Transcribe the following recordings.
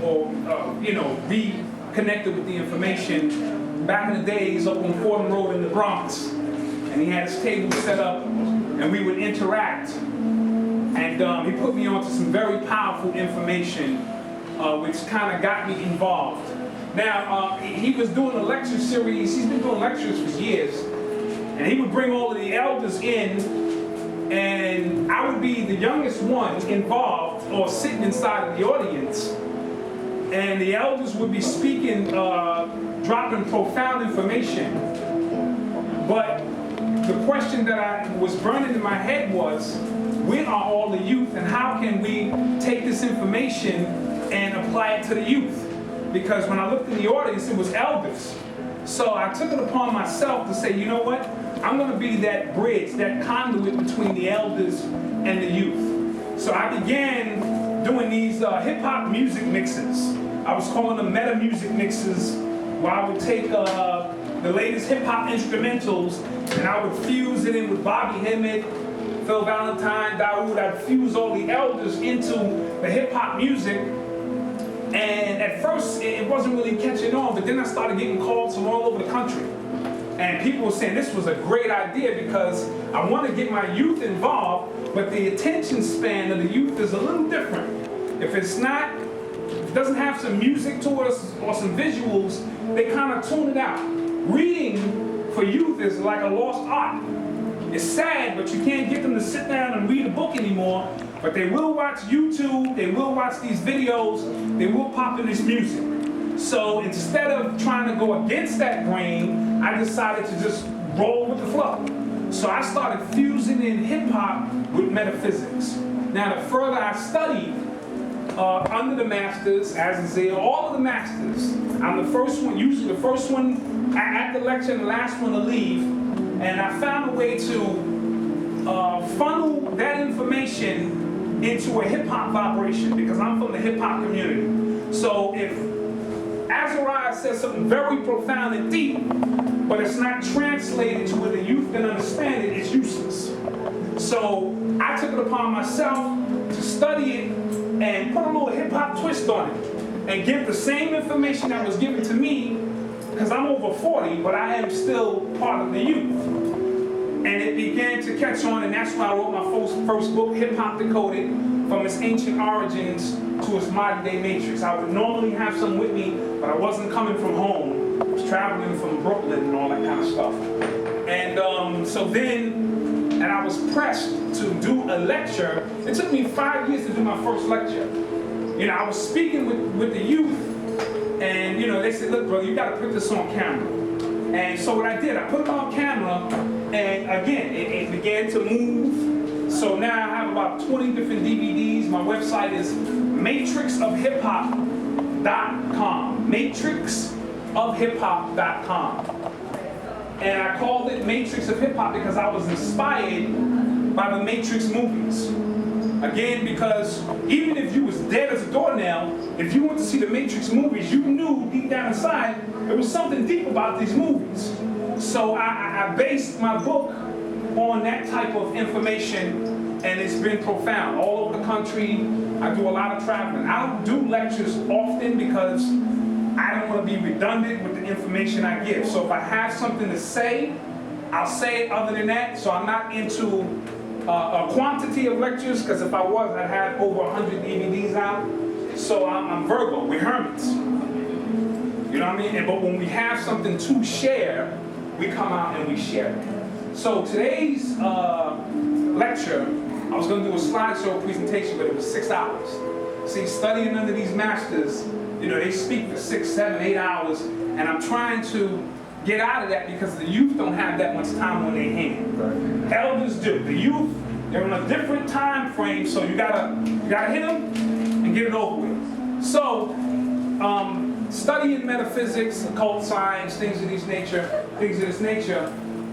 or reconnected with the information back in the days up on Fordham Road in the Bronx. And he had his table set up, and we would interact. And he put me onto some very powerful information, which kind of got me involved. Now, he was doing a lecture series. He's been doing lectures for years. And he would bring all of the elders in, and I would be the youngest one involved or sitting inside of the audience. And the elders would be speaking, dropping profound information. But the question that was burning in my head was, where are all the youth, and how can we take this information and apply it to the youth? Because when I looked in the audience, it was elders. So I took it upon myself to say, you know what? I'm going to be that bridge, that conduit between the elders and the youth. So I began doing these hip-hop music mixes. I was calling them meta music mixes, where I would take the latest hip-hop instrumentals and I would fuse it in with Bobby Hemmett, Phil Valentine, Dawood. I'd fuse all the elders into the hip-hop music. And at first, it wasn't really catching on, but then I started getting calls from all over the country. And people were saying this was a great idea because I want to get my youth involved, but the attention span of the youth is a little different. If it doesn't have some music to it or some visuals, they kind of tune it out. Reading for youth is like a lost art. It's sad, but you can't get them to sit down and read a book anymore, but they will watch YouTube, they will watch these videos, they will pop in this music. So instead of trying to go against that grain, I decided to just roll with the flow. So I started fusing in hip-hop with metaphysics. Now, the further I studied under the masters, Azazel, all of the masters, I'm the first one, usually the first one at the lecture and the last one to leave, and I found a way to funnel that information into a hip-hop vibration, because I'm from the hip-hop community. So if Azariah says something very profound and deep, but it's not translated to where the youth can understand it, it's useless. So I took it upon myself to study it and put a little hip-hop twist on it and give the same information that was given to me, because I'm over 40, but I am still part of the youth. And it began to catch on, and that's why I wrote my first book, Hip Hop Decoded, from its ancient origins to its modern day matrix. I would normally have some with me, but I wasn't coming from home. I was traveling from Brooklyn and all that kind of stuff. And so then, and I was pressed to do a lecture. It took me 5 years to do my first lecture. You know, I was speaking with the youth, and you know, they said, look, brother, you got to put this on camera. And so what I did, I put it on camera, and again, it began to move. So now I have about 20 different DVDs. My website is matrixofhiphop.com. Matrixofhiphop.com. And I called it Matrix of Hip Hop because I was inspired by the Matrix movies. Again, because even if you was dead as a doornail, if you went to see the Matrix movies, you knew deep down inside there was something deep about these movies. So I based my book on that type of information, and it's been profound. All over the country, I do a lot of traveling. I don't do lectures often because I don't want to be redundant with the information I give. So if I have something to say, I'll say it. Other than that, so I'm not into a quantity of lectures, because if I was, I'd have over 100 DVDs out. So I'm Virgo, we're hermits. You know what I mean? But when we have something to share, we come out and we share it. So today's lecture, I was going to do a slideshow presentation, but it was 6 hours. See, studying under these masters, you know, they speak for 6, 7, 8 hours, and I'm trying to get out of that because the youth don't have that much time on their hand. Right. Elders do. The youth, they're on a different time frame, so you gotta hit them and get it over with. So, studying metaphysics, occult science, things of this nature,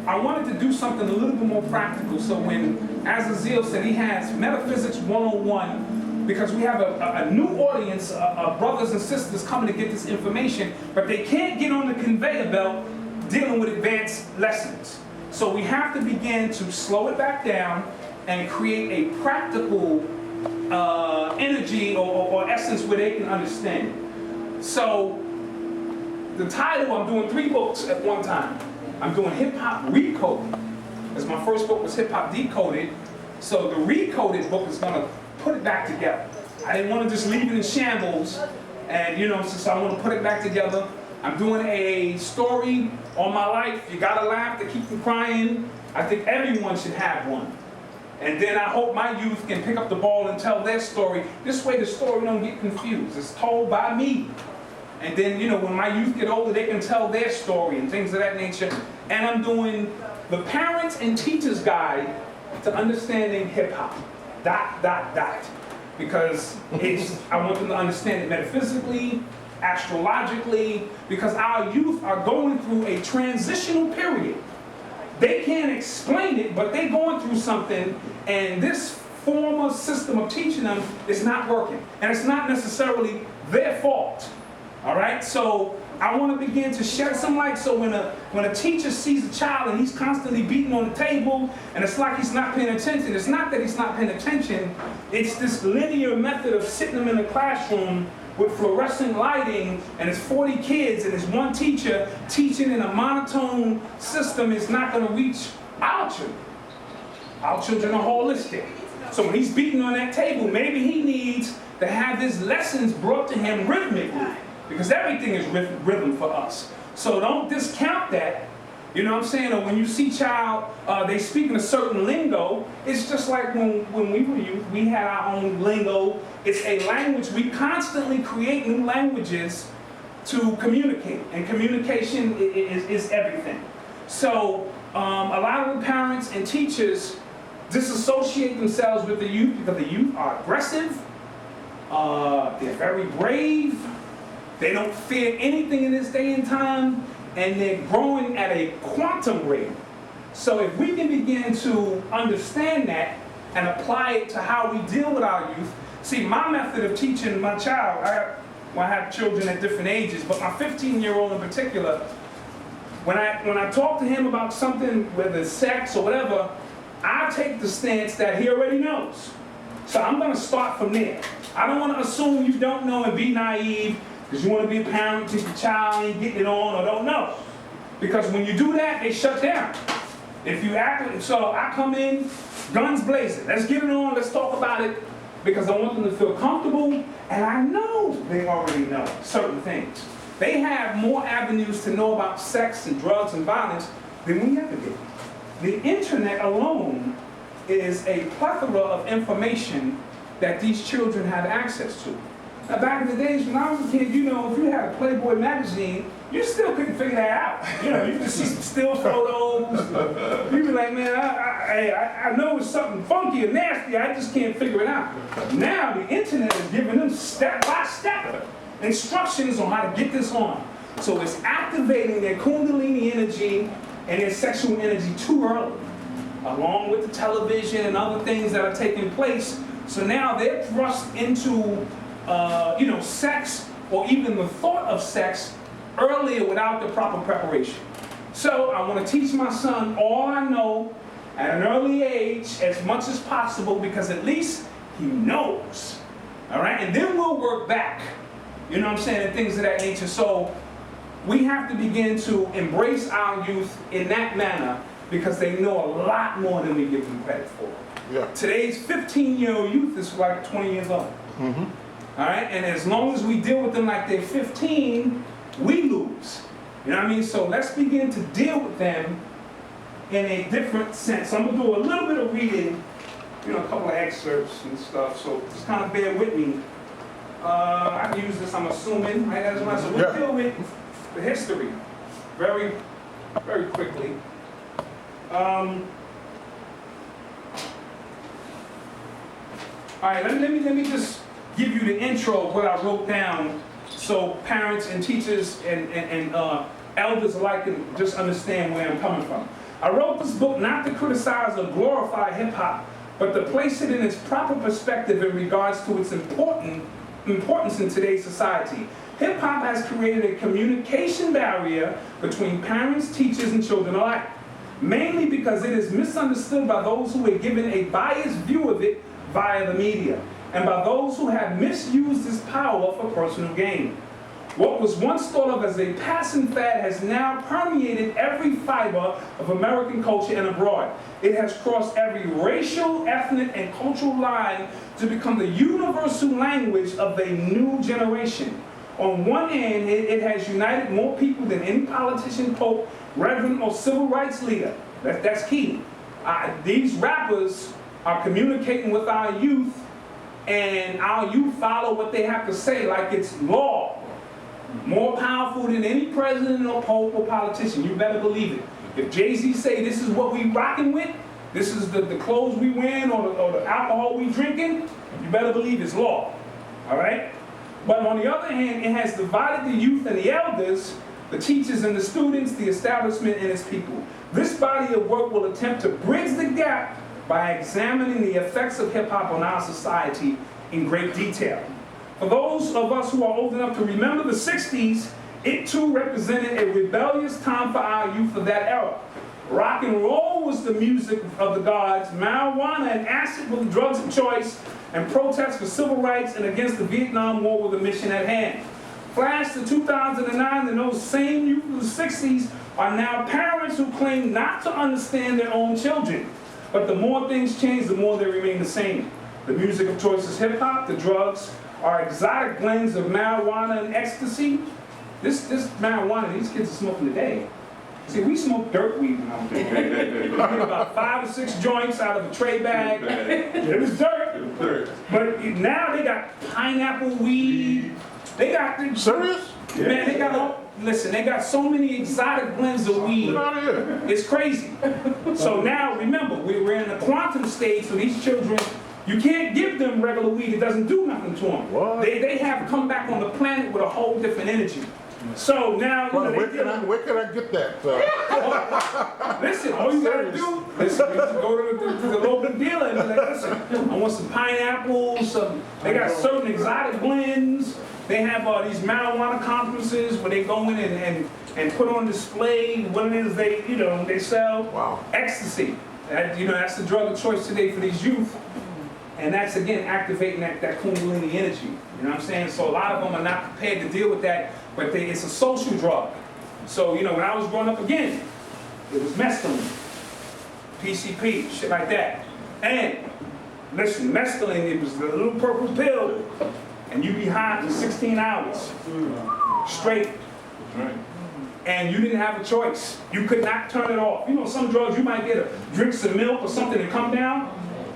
I wanted to do something a little bit more practical. So when Azazel said he has Metaphysics 101, because we have a new audience of brothers and sisters coming to get this information, but they can't get on the conveyor belt dealing with advanced lessons. So we have to begin to slow it back down and create a practical energy or essence where they can understand. So the title, I'm doing 3 books at one time. I'm doing Hip Hop Recoded, as my first book was Hip Hop Decoded. So the Recoded book is going to put it back together. I didn't want to just leave it in shambles, and so I want to put it back together. I'm doing a story on my life. You gotta laugh to keep from crying. I think everyone should have one. And then I hope my youth can pick up the ball and tell their story. This way the story don't get confused. It's told by me. And then, when my youth get older, they can tell their story and things of that nature. And I'm doing the Parents and Teachers Guide to Understanding Hip Hop. ... Because I want them to understand it metaphysically, astrologically, because our youth are going through a transitional period. They can't explain it, but they're going through something, and this former system of teaching them is not working. And it's not necessarily their fault. All right? So I want to begin to shed some light, so when a teacher sees a child and he's constantly beating on the table, and it's like he's not paying attention, it's not that he's not paying attention, it's this linear method of sitting them in the classroom with fluorescent lighting, and it's 40 kids, and it's one teacher teaching in a monotone system is not going to reach our children. Our children are holistic. So when he's beating on that table, maybe he needs to have his lessons brought to him rhythmically, because everything is rhythm for us. So don't discount that. You know what I'm saying? Or when you see child, they speak in a certain lingo, it's just like when we were youth, we had our own lingo. It's a language. We constantly create new languages to communicate, and communication is everything. So a lot of the parents and teachers disassociate themselves with the youth because the youth are aggressive, they're very brave, they don't fear anything in this day and time, and they're growing at a quantum rate. So if we can begin to understand that and apply it to how we deal with our youth. See, my method of teaching my child, I have children at different ages, but my 15-year-old in particular, when I talk to him about something, whether it's sex or whatever, I take the stance that he already knows. So I'm going to start from there. I don't want to assume you don't know and be naive, because you want to be a parent, teach the child ain't getting it on or don't know. Because when you do that, they shut down. If you act, so I come in, guns blazing. Let's get it on, let's talk about it, because I want them to feel comfortable, and I know they already know certain things. They have more avenues to know about sex and drugs and violence than we ever did. The internet alone is a plethora of information that these children have access to. Now, back in the days when I was a kid, if you had a Playboy magazine, you still couldn't figure that out. You could see some still photos. You'd be like, man, I know it's something funky and nasty, I just can't figure it out. Now the internet is giving them step-by-step instructions on how to get this on. So it's activating their kundalini energy and their sexual energy too early, along with the television and other things that are taking place. So now they're thrust into sex, or even the thought of sex, earlier without the proper preparation. So I want to teach my son all I know at an early age as much as possible, because at least he knows. All right? And then we'll work back, and things of that nature. So we have to begin to embrace our youth in that manner, because they know a lot more than we give them credit for. Yeah. Today's 15-year-old youth is like 20 years old. Mm-hmm. All right, and as long as we deal with them like they're 15, we lose. You know what I mean? So let's begin to deal with them in a different sense. I'm going to do a little bit of reading, a couple of excerpts and stuff, so just kind of bear with me. I can use this, I'm assuming, right? So we'll deal with the history very, very quickly. All right, let me just give you the intro of what I wrote down, so parents and teachers and elders alike can just understand where I'm coming from. I wrote this book not to criticize or glorify hip-hop, but to place it in its proper perspective in regards to its importance in today's society. Hip-hop has created a communication barrier between parents, teachers, and children alike, mainly because it is misunderstood by those who are given a biased view of it via the media. and by those who have misused this power for personal gain. What was once thought of as a passing fad has now permeated every fiber of American culture and abroad. It has crossed every racial, ethnic, and cultural line to become the universal language of a new generation. On one hand, it has united more people than any politician, pope, reverend, or civil rights leader. That's key. These rappers are communicating with our youth, and our youth follow what they have to say like it's law. More powerful than any president or pope or politician. You better believe it. If Jay-Z say this is what we rocking with, this is the clothes we wearing or the alcohol we drinking, you better believe it's law. All right? But on the other hand, it has divided the youth and the elders, the teachers and the students, the establishment and its people. This body of work will attempt to bridge the gap by examining the effects of hip-hop on our society in great detail. For those of us who are old enough to remember the 60s, it too represented a rebellious time for our youth of that era. Rock and roll was the music of the gods, marijuana and acid were the drugs of choice, and protests for civil rights and against the Vietnam War were the mission at hand. Flash to 2009, and those same youth of the 60s are now parents who claim not to understand their own children. But the more things change, the more they remain the same. The music of choice is hip-hop, the drugs are exotic blends of marijuana and ecstasy. This marijuana, these kids are smoking today. See, we smoke dirt weed when I was there. We get about 5 or 6 joints out of a tray bag. It was dirt. But now they got pineapple weed. They got... Serious? Man, they got... Listen, they got so many exotic blends of weed. Get out of here. It's crazy. So now, remember, we're in the quantum stage, so these children... You can't give them regular weed, it doesn't do nothing to them. What? They have come back on the planet with a whole different energy. So now, you know, where can I get that? Listen, all you gotta do, listen, you go to the local dealer and be like, listen, I want some pineapples, they got certain exotic blends. They have these marijuana conferences where they go in and put on display what it is they sell. Wow. Ecstasy. That's the drug of choice today for these youth. And that's, again, activating that Kundalini energy. You know what I'm saying? So a lot of them are not prepared to deal with that, but it's a social drug. So, when I was growing up, again, it was mescaline, PCP, shit like that. And, listen, mescaline, it was the little purple pill, and you be high for 16 hours, straight. Right. And you didn't have a choice. You could not turn it off. Some drugs, you might drink some milk or something and come down.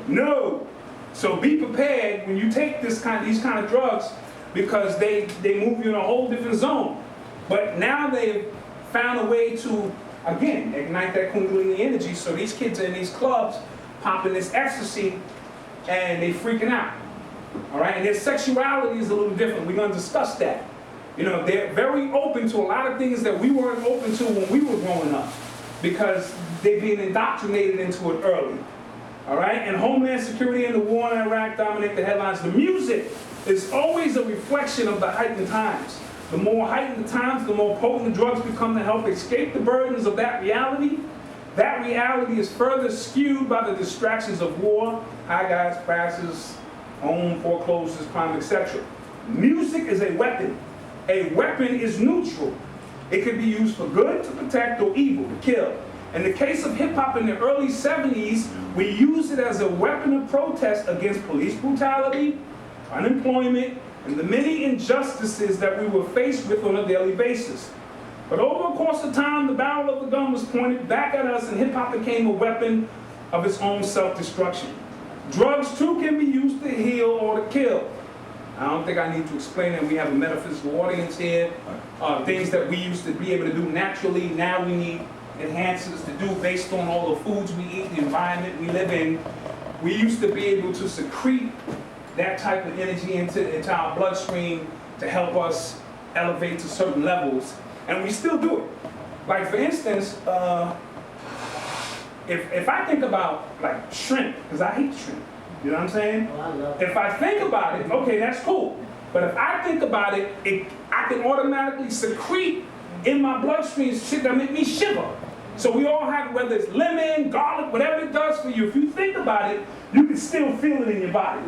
No. So be prepared when you take these kind of drugs, because they move you in a whole different zone. But now they've found a way to, again, ignite that Kundalini energy. So these kids are in these clubs popping this ecstasy and they freaking out. All right, and their sexuality is a little different. We're going to discuss that. They're very open to a lot of things that we weren't open to when we were growing up, because they're being indoctrinated into it early. All right, and Homeland Security and the war in Iraq dominate the headlines. The music is always a reflection of the heightened times. The more heightened the times, the more potent the drugs become to help escape the burdens of that reality. That reality is further skewed by the distractions of war, high gas prices, home foreclosures, crime, etc. Music is a weapon. A weapon is neutral. It can be used for good, to protect, or evil, to kill. In the case of hip-hop in the early 70s, we used it as a weapon of protest against police brutality, unemployment, and the many injustices that we were faced with on a daily basis. But over the course of time, the barrel of the gun was pointed back at us, and hip-hop became a weapon of its own self-destruction. Drugs, too, can be used to heal or to kill. I don't think I need to explain that. We have a metaphysical audience here. Things that we used to be able to do naturally, now we need enhancers to do based on all the foods we eat, the environment we live in. We used to be able to secrete that type of energy into our bloodstream to help us elevate to certain levels, and we still do it. Like, for instance, if I think about like shrimp, because I hate shrimp, you know what I'm saying? Oh, I love if I think about it, okay, that's cool. But if I think about it, I can automatically secrete in my bloodstream shit that make me shiver. So we all have, whether it's lemon, garlic, whatever it does for you, if you think about it, you can still feel it in your body.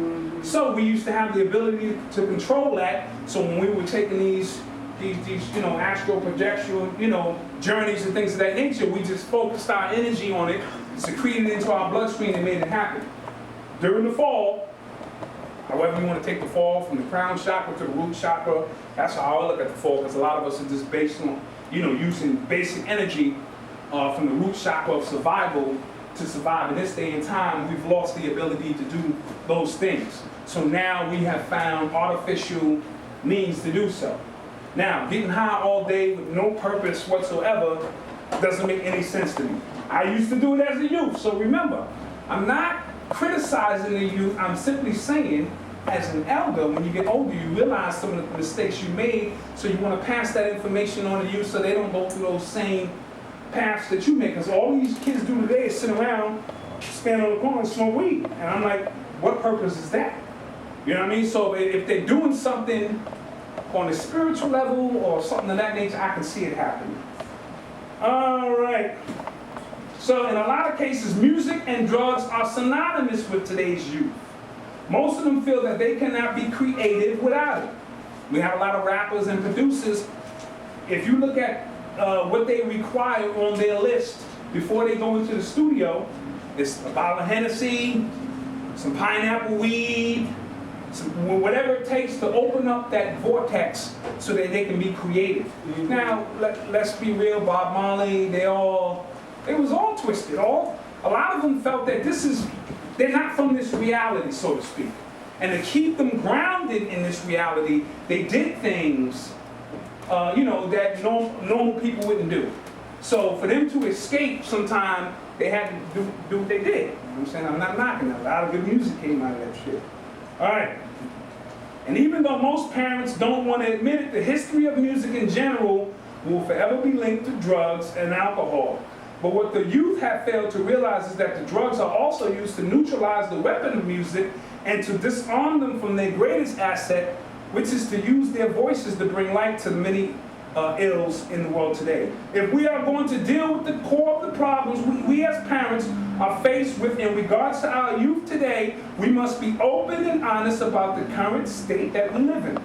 So we used to have the ability to control that. So when we were taking these astral projection, journeys and things of that nature, we just focused our energy on it, secreted it into our bloodstream, and made it happen. During the fall, however you want to take the fall, from the crown chakra to the root chakra, that's how I look at the fall, because a lot of us are just based on, using basic energy from the root chakra of survival to survive. In this day and time, we've lost the ability to do those things. So now we have found artificial means to do so. Now, getting high all day with no purpose whatsoever doesn't make any sense to me. I used to do it as a youth, so remember, I'm not criticizing the youth, I'm simply saying, as an elder, when you get older, you realize some of the mistakes you made, so you want to pass that information on to you so they don't go through those same paths that you make. Because all these kids do today is sit around, stand on the corner and smoke weed. And I'm like, what purpose is that? You know what I mean? So if they're doing something on a spiritual level or something of that nature, I can see it happening. All right. So in a lot of cases, music and drugs are synonymous with today's youth. Most of them feel that they cannot be creative without it. We have a lot of rappers and producers. If you look at what they require on their list before they go into the studio, it's a bottle of Hennessy, some pineapple weed, whatever it takes to open up that vortex so that they can be creative. Now, let's be real, Bob Marley, they was all twisted. A lot of them felt that they're not from this reality, so to speak. And to keep them grounded in this reality, they did things, that normal people wouldn't do. So for them to escape sometime, they had to do what they did. You know what I'm saying? I'm not knocking that. A lot of good music came out of that shit. All right. And even though most parents don't want to admit it, the history of music in general will forever be linked to drugs and alcohol. But what the youth have failed to realize is that the drugs are also used to neutralize the weapon of music and to disarm them from their greatest asset, which is to use their voices to bring light to the many ills in the world today. If we are going to deal with the core of the problems we as parents are faced with in regards to our youth today, we must be open and honest about the current state that we live in.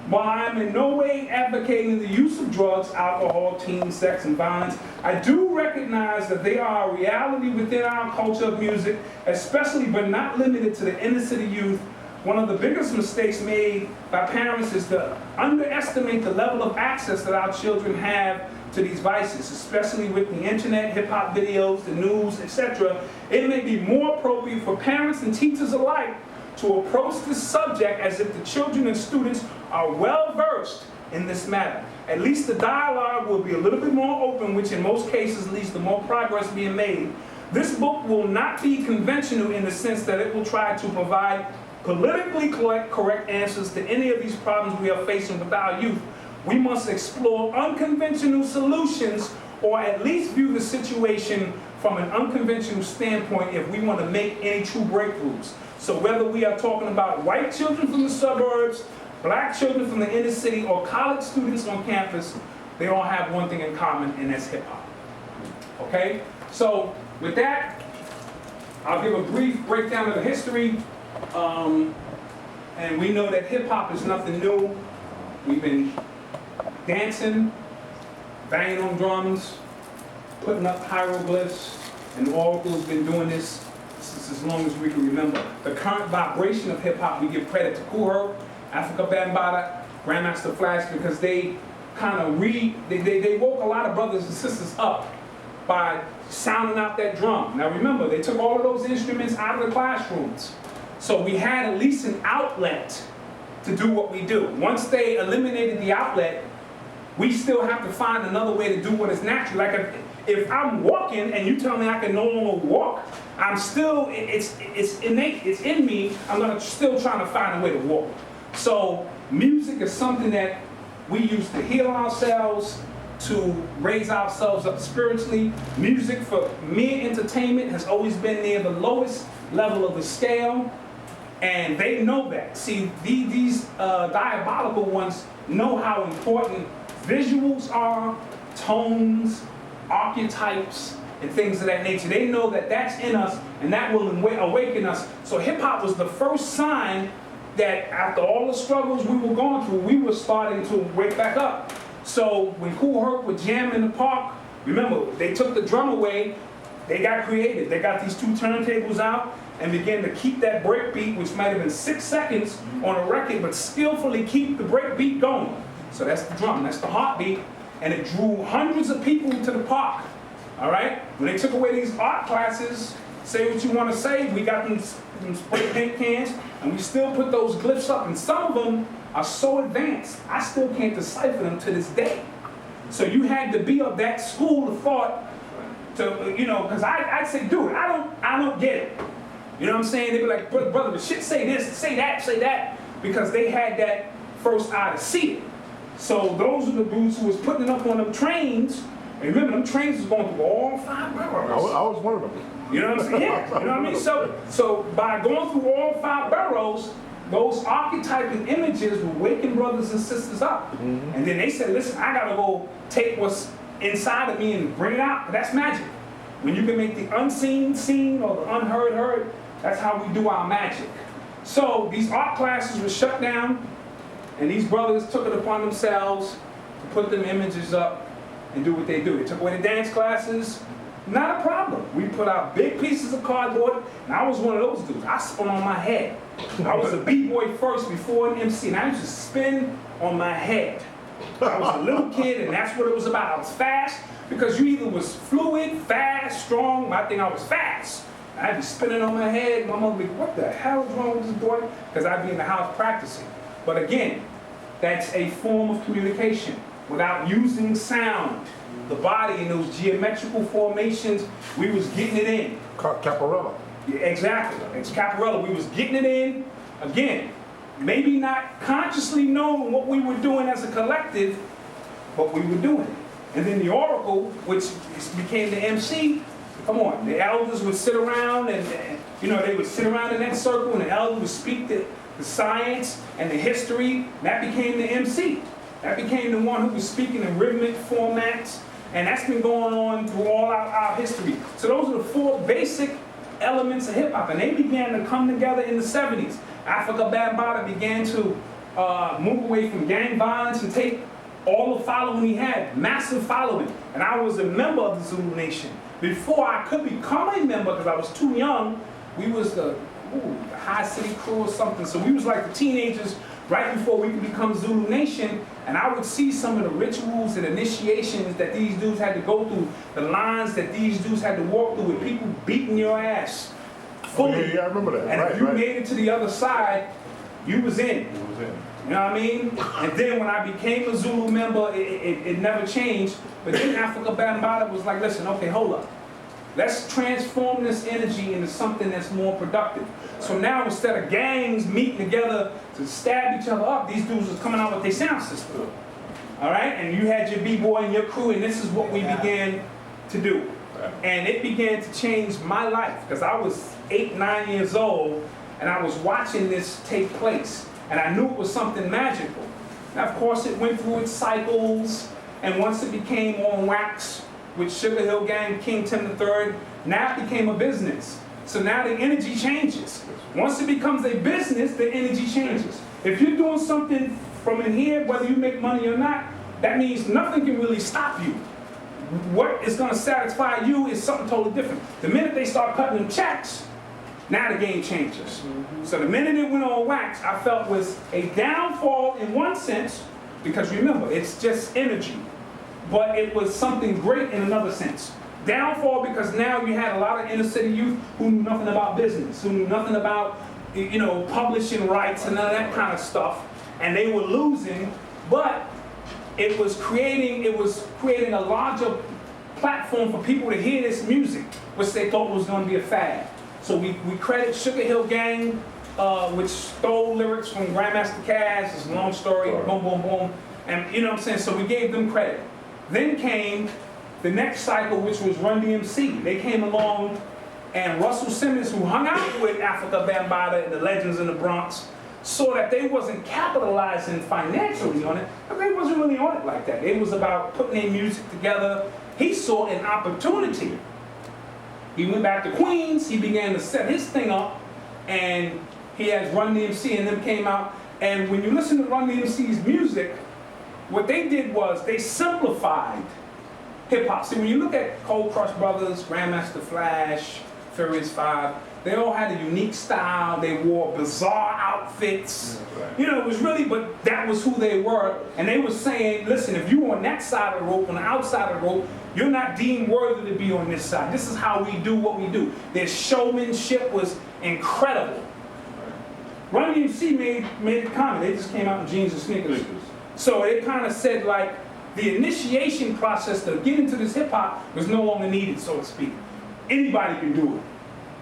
While I'm in no way advocating the use of drugs, alcohol, teen sex, and violence, I do recognize that they are a reality within our culture of music, especially but not limited to the inner city youth. One of the biggest mistakes made by parents is to underestimate the level of access that our children have to these vices, especially with the internet, hip-hop videos, the news, etc. It may be more appropriate for parents and teachers alike to approach this subject as if the children and students are well-versed in this matter. At least the dialogue will be a little bit more open, which in most cases leads to more progress being made. This book will not be conventional in the sense that it will try to provide politically correct answers to any of these problems we are facing with our youth. We must explore unconventional solutions, or at least view the situation from an unconventional standpoint if we want to make any true breakthroughs. So whether we are talking about white children from the suburbs, black children from the inner city, or college students on campus, they all have one thing in common, and that's hip-hop. Okay? So with that, I'll give a brief breakdown of the history. And we know that hip-hop is nothing new. We've been dancing, banging on drums, putting up hieroglyphs, and the oracle's been doing this since as long as we can remember. The current vibration of hip-hop, we give credit to Kuher, Africa Bambaataa, Grandmaster Flash, because they kind of they woke a lot of brothers and sisters up by sounding out that drum. Now remember, they took all of those instruments out of the classrooms. So we had at least an outlet to do what we do. Once they eliminated the outlet, we still have to find another way to do what is natural. Like if I'm walking and you tell me I can no longer walk, I'm still, it's innate, it's in me, I'm still trying to find a way to walk. So music is something that we use to heal ourselves, to raise ourselves up spiritually. Music for mere entertainment has always been near the lowest level of the scale, and they know that. See, these diabolical ones know how important visuals are, tones, archetypes, and things of that nature. They know that that's in us and that will awaken us. So hip hop was the first sign that after all the struggles we were going through, we were starting to wake back up. So when Kool Herc would jam in the park, remember, they took the drum away, they got creative. They got these 2 turntables out and began to keep that break beat, which might have been 6 seconds on a record, but skillfully keep the break beat going. So that's the drum, that's the heartbeat, and it drew hundreds of people to the park. All right? When they took away these art classes, say what you want to say, we got them spray paint cans, and we still put those glyphs up, and some of them are so advanced, I still can't decipher them to this day. So you had to be of that school of thought to, you know, because I'd say, dude, I don't get it. You know what I'm saying? They'd be like, brother, the shit say this, say that, because they had that first eye to see it. So those are the dudes who was putting it up on them trains. And remember, them trains was going through all 5 boroughs. I was one of them. You know what I'm saying? Yeah. You know what I mean? So by going through all 5 boroughs, those archetypal images were waking brothers and sisters up. Mm-hmm. And then they said, listen, I gotta go take what's inside of me and bring it out. That's magic. When you can make the unseen seen or the unheard heard, that's how we do our magic. So these art classes were shut down, and these brothers took it upon themselves to put them images up and do what they do. They took away the dance classes. Not a problem. We put out big pieces of cardboard, and I was one of those dudes. I spun on my head. I was a b-boy first before an MC, and I used to spin on my head. I was a little kid, and that's what it was about. I was fast, because you either was fluid, fast, strong. I think I was fast. I'd be spinning on my head. My mother would be, what the hell is wrong with this boy? Because I'd be in the house practicing. But again, that's a form of communication without using sound. The body in those geometrical formations, we was getting it in. Caparella. Yeah, exactly. It's Caparella. We was getting it in. Again, maybe not consciously knowing what we were doing as a collective, but we were doing it. And then the Oracle, which became the MC, come on, the elders would sit around and you know, they would sit around in that circle and the elder would speak the science and the history. And that became the MC. That became the one who was speaking in rhythmic formats. And that's been going on through all our history. So those are the 4 basic elements of hip hop. And they began to come together in the 70s. Africa Bambaataa began to move away from gang violence and take all the following he had, massive following. And I was a member of the Zulu Nation. Before I could become a member, because I was too young, we was the High City Crew or something. So we was like the teenagers right before we could become Zulu Nation. And I would see some of the rituals and initiations that these dudes had to go through, the lines that these dudes had to walk through with people beating your ass fully. Oh, yeah, I remember that. And if you made it to the other side, you was in. You know what I mean? And then when I became a Zulu member, it never changed. But then Africa Bambaataa was like, listen, okay, hold up. Let's transform this energy into something that's more productive. So now instead of gangs meeting together to stab each other up, these dudes was coming out with their sound system. All right? And you had your b-boy and your crew, and this is what we began to do. And it began to change my life, because I was 8, 9 years old, and I was watching this take place. And I knew it was something magical. Now, of course, it went through its cycles, and once it became on wax with Sugar Hill Gang, King Tim III, now it became a business. So now the energy changes. Once it becomes a business, the energy changes. If you're doing something from in here, whether you make money or not, that means nothing can really stop you. What is going to satisfy you is something totally different. The minute they start cutting them checks, now the game changes. Mm-hmm. So the minute it went on wax, I felt was a downfall in one sense, because remember, it's just energy. But it was something great in another sense. Downfall because now you had a lot of inner city youth who knew nothing about business, who knew nothing about, you know, publishing rights and none of that kind of stuff, and they were losing. But it was creating a larger platform for people to hear this music, which they thought was going to be a fad. So we credit Sugar Hill Gang, which stole lyrics from Grandmaster Caz. It's a long story, boom, boom, boom. And you know what I'm saying? So we gave them credit. Then came the next cycle, which was Run DMC. They came along, and Russell Simmons, who hung out with Africa Bambaataa and the Legends in the Bronx, saw that they wasn't capitalizing financially on it, but they wasn't really on it like that. It was about putting their music together. He saw an opportunity He went back to Queens, he began to set his thing up, and he has Run DMC and them came out. And when you listen to Run DMC's music, what they did was they simplified hip-hop. See, when you look at Cold Crush Brothers, Grandmaster Flash, Furious 5, they all had a unique style. They wore bizarre outfits. You know, it was really, but that was who they were. And they were saying, listen, if you're on that side of the rope, on the outside of the rope, you're not deemed worthy to be on this side. This is how we do what we do. Their showmanship was incredible. Run DMC made a comment. They just came out in jeans and sneakers. So it kind of said like, the initiation process to get into this hip hop was no longer needed, so to speak. Anybody can do it.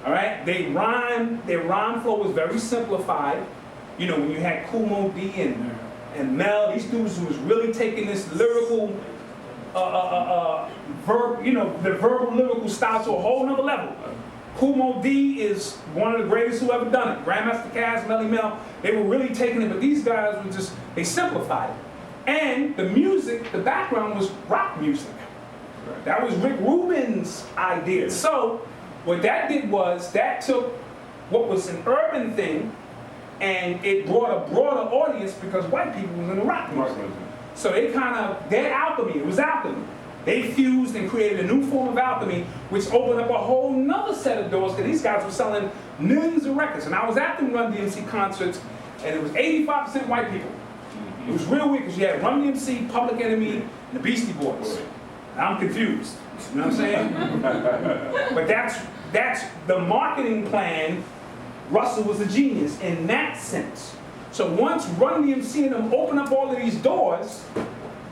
All right? Their rhyme flow was very simplified. You know, when you had Kumo D and Mel, these dudes who was really taking this lyrical, the verbal lyrical style to a whole nother level. Kumo D is one of the greatest who ever done it. Grandmaster Caz, Melly Mel, they were really taking it, but these guys were just, they simplified it. And the music, the background was rock music. That was Rick Rubin's idea. So what that did was that took what was an urban thing and it brought a broader audience because white people was in the rock music. So they kind of, their alchemy, it was alchemy. They fused and created a new form of alchemy which opened up a whole nother set of doors because these guys were selling millions of records. And I was at them Run DMC concerts and it was 85% white people. It was real weird because you had Run DMC, Public Enemy, and the Beastie Boys. And I'm confused. You know what I'm saying? But that's the marketing plan. Russell was a genius in that sense. So once Run DMC and them opened up all of these doors,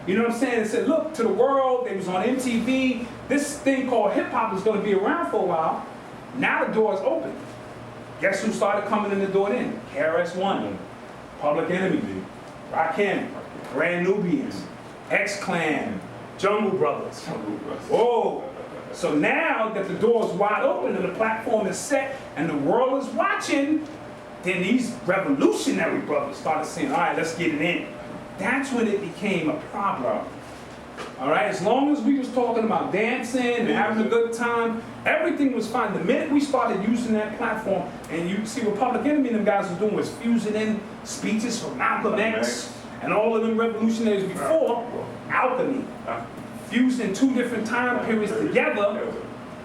you know what I'm saying, and said, look, to the world, they was on MTV, this thing called hip hop is going to be around for a while. Now the door's open. Guess who started coming in the door then? KRS-One, Public Enemy, Rakim, Grand Nubians, X-Clan, Jungle Brothers. Whoa. So now that the door is wide open and the platform is set and the world is watching, then these revolutionary brothers started saying, all right, let's get it in. That's when it became a problem. All right, as long as we was talking about dancing and having a good time, everything was fine. The minute we started using that platform, and you see what Public Enemy and them guys was doing was fusing in speeches from Malcolm X and all of them revolutionaries before, alchemy. Fusing two different time periods together,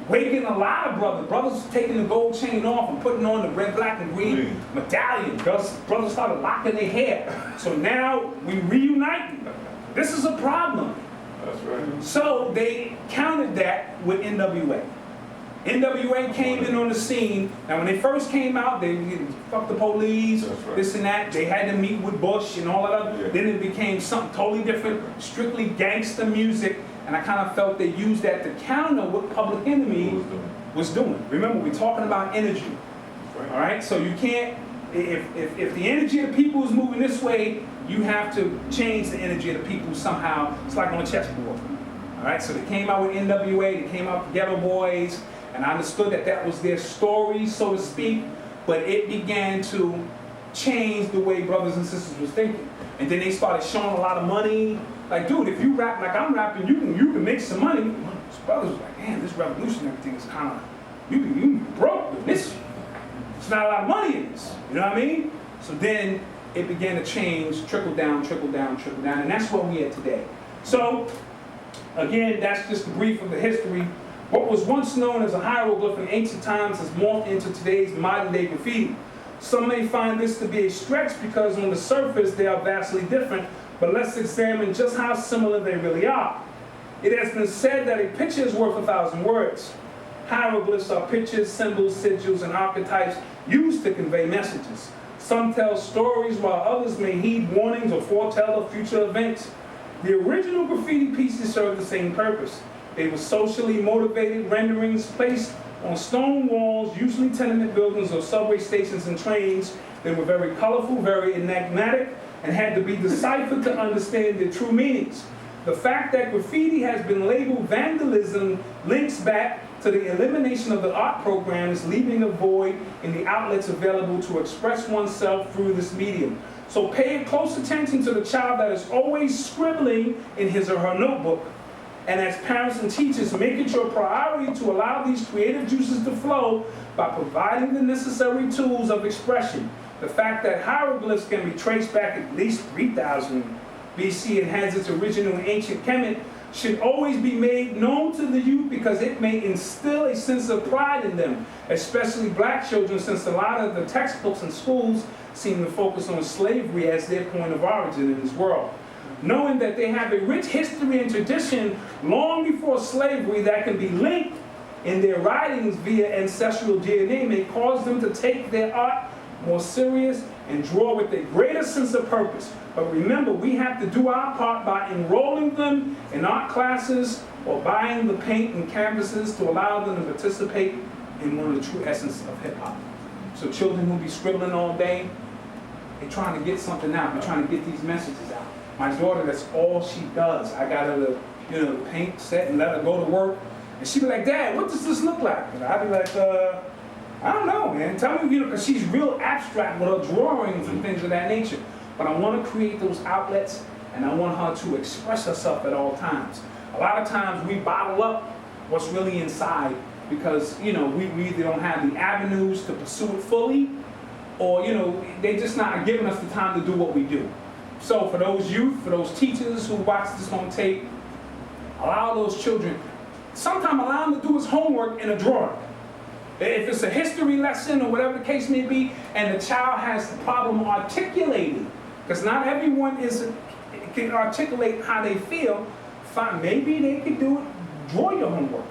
waking a lot of brothers taking the gold chain off and putting on the red, black, and green medallion. Brothers started locking their hair. So now we reunite. This is a problem. That's right. So they countered that with NWA. NWA came in on the scene. Now when they first came out, they fuck the police, this and that. They had to meet with Bush and all of that. Yeah. Then it became something totally different, strictly gangster music. And I kind of felt they used that to counter what Public Enemy was doing. Remember, we're talking about energy. All right, so you can't, if the energy of the people is moving this way, you have to change the energy of the people somehow. It's like on a chessboard. All right, so they came out with NWA, they came out with Ghetto Boys, and I understood that that was their story, so to speak, but it began to change the way brothers and sisters was thinking. And then they started showing a lot of money. Like, dude, if you rap like I'm rapping, you can make some money. His brothers was like, damn, this revolutionary thing is kind of, you broke with this. There's not a lot of money in this. You know what I mean? So then it began to change, trickle down, and that's what we are today. So, again, that's just a brief of the history. What was once known as a hieroglyph in ancient times has morphed into today's modern-day graffiti. Some may find this to be a stretch because on the surface they are vastly different, but let's examine just how similar they really are. It has been said that a picture is worth 1,000 words. Hieroglyphs are pictures, symbols, sigils, and archetypes used to convey messages. Some tell stories while others may heed warnings or foretell of future events. The original graffiti pieces served the same purpose. They were socially motivated renderings placed on stone walls, usually tenement buildings or subway stations and trains. They were very colorful, very enigmatic, and had to be deciphered to understand their true meanings. The fact that graffiti has been labeled vandalism links back to the elimination of the art programs, leaving a void in the outlets available to express oneself through this medium. So pay close attention to the child that is always scribbling in his or her notebook. And as parents and teachers, make it your priority to allow these creative juices to flow by providing the necessary tools of expression. The fact that hieroglyphs can be traced back at least 3000 BC and has its original in ancient Kemet should always be made known to the youth because it may instill a sense of pride in them, especially black children, since a lot of the textbooks in schools seem to focus on slavery as their point of origin in this world. Knowing that they have a rich history and tradition long before slavery that can be linked in their writings via ancestral DNA may cause them to take their art more serious and draw with a greater sense of purpose. But remember, we have to do our part by enrolling them in art classes or buying the paint and canvases to allow them to participate in one of the true essence of hip-hop. So children who be scribbling all day, they're trying to get something out. They're trying to get these messages out. My daughter, that's all she does. I got her to, paint, set, and let her go to work. And she be like, Dad, what does this look like? And I'd be like, I don't know, man. Tell me, because she's real abstract with her drawings and things of that nature. But I want to create those outlets, and I want her to express herself at all times. A lot of times we bottle up what's really inside because, we either don't have the avenues to pursue it fully, or, they just not giving us the time to do what we do. So for those youth, for those teachers who watch this on tape, allow those children, sometimes allow them to do his homework in a drawing. If it's a history lesson or whatever the case may be, and the child has the problem articulating, because not everyone can articulate how they feel, fine, maybe they can do it, draw your homework.